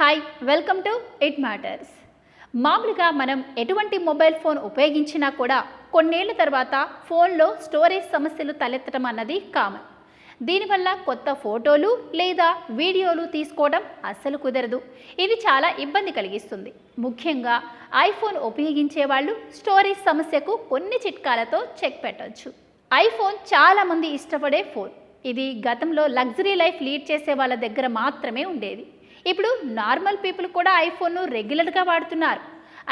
Hi welcome to it matters. మామూలుగా మనం ఎటువంటి మొబైల్ ఫోన్ ఉపయోగించినా కూడా కొన్నేళ్ల తర్వాత ఫోన్లో స్టోరేజ్ సమస్యలు తలెత్తడం అన్నది కామన్. దీనివల్ల కొత్త ఫోటోలు లేదా వీడియోలు తీసుకోవడం అస్సలు కుదరదు. ఇది చాలా ఇబ్బంది కలిగిస్తుంది. ముఖ్యంగా ఐఫోన్ ఉపయోగించే వాళ్ళు స్టోరేజ్ సమస్యకు కొన్ని చిట్కాలతో చెక్ పెట్టవచ్చు. ఐఫోన్ చాలామంది ఇష్టపడే ఫోన్. ఇది గతంలో లగ్జరీ లైఫ్ లీడ్ చేసే వాళ్ళ దగ్గర మాత్రమే ఉండేది. ఇప్పుడు నార్మల్ పీపుల్ కూడా ఐఫోన్ను రెగ్యులర్గా వాడుతున్నారు.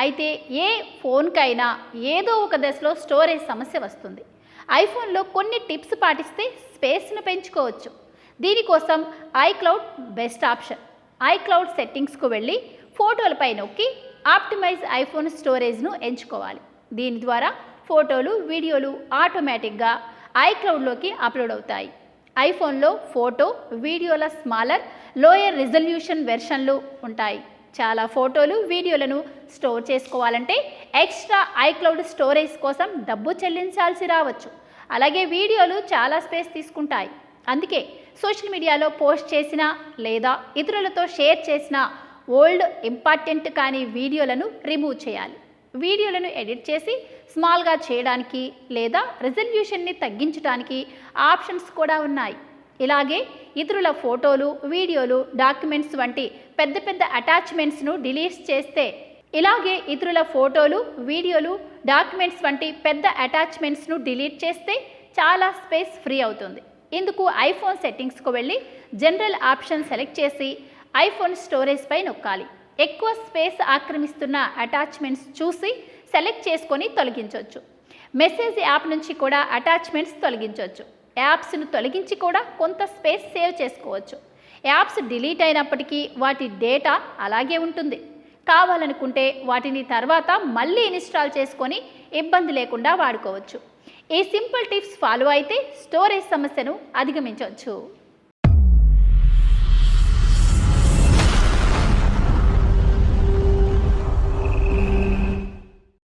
అయితే ఏ ఫోన్కైనా ఏదో ఒక దశలో స్టోరేజ్ సమస్య వస్తుంది. ఐఫోన్లో కొన్ని టిప్స్ పాటిస్తే స్పేస్ను పెంచుకోవచ్చు. దీనికోసం ఐక్లౌడ్ బెస్ట్ ఆప్షన్. ఐక్లౌడ్ సెట్టింగ్స్కు వెళ్ళి ఫోటోలపై నొక్కి ఆప్టిమైజ్ ఐఫోన్ స్టోరేజ్ను ఎంచుకోవాలి. దీని ద్వారా ఫోటోలు వీడియోలు ఆటోమేటిక్గా ఐక్లౌడ్లోకి అప్లోడ్ అవుతాయి. ఐఫోన్లో ఫోటో వీడియోల స్మాలర్ లోయర్ రిజల్యూషన్ వెర్షన్లు ఉంటాయి. చాలా ఫోటోలు వీడియోలను స్టోర్ చేసుకోవాలంటే ఎక్స్ట్రా ఐక్లౌడ్ స్టోరేజ్ కోసం డబ్బు చెల్లించాల్సి రావచ్చు. అలాగే వీడియోలు చాలా స్పేస్ తీసుకుంటాయి. అందుకే సోషల్ మీడియాలో పోస్ట్ చేసిన లేదా ఇతరులతో షేర్ చేసిన ఓల్డ్ ఇంపార్టెంట్ కాని వీడియోలను రిమూవ్ చేయాలి. వీడియోలను ఎడిట్ చేసి స్మాల్గా చేయడానికి లేదా రిజల్యూషన్ని తగ్గించడానికి ఆప్షన్స్ కూడా ఉన్నాయి. ఇలాగే ఇతరుల ఫోటోలు వీడియోలు డాక్యుమెంట్స్ వంటి పెద్ద పెద్ద అటాచ్మెంట్స్ను డిలీట్ చేస్తే చాలా స్పేస్ ఫ్రీ అవుతుంది. ఇందుకు ఐఫోన్ సెట్టింగ్స్కు వెళ్ళి జనరల్ ఆప్షన్ సెలెక్ట్ చేసి ఐఫోన్ స్టోరేజ్ పై నొక్కాలి. ఎక్కువ స్పేస్ ఆక్రమిస్తున్న అటాచ్మెంట్స్ చూసి సెలెక్ట్ చేసుకొని తొలగించవచ్చు. మెసేజ్ యాప్ నుంచి కూడా అటాచ్మెంట్స్ తొలగించవచ్చు. యాప్స్ను తొలగించి కూడా కొంత స్పేస్ సేవ్ చేసుకోవచ్చు. యాప్స్ డిలీట్ అయినప్పటికీ వాటి డేటా అలాగే ఉంటుంది. కావాలనుకుంటే వాటిని తర్వాత మళ్ళీ ఇన్స్టాల్ చేసుకొని ఇబ్బంది లేకుండా వాడుకోవచ్చు. ఈ సింపుల్ టిప్స్ ఫాలో అయితే స్టోరేజ్ సమస్యను అధిగమించవచ్చు.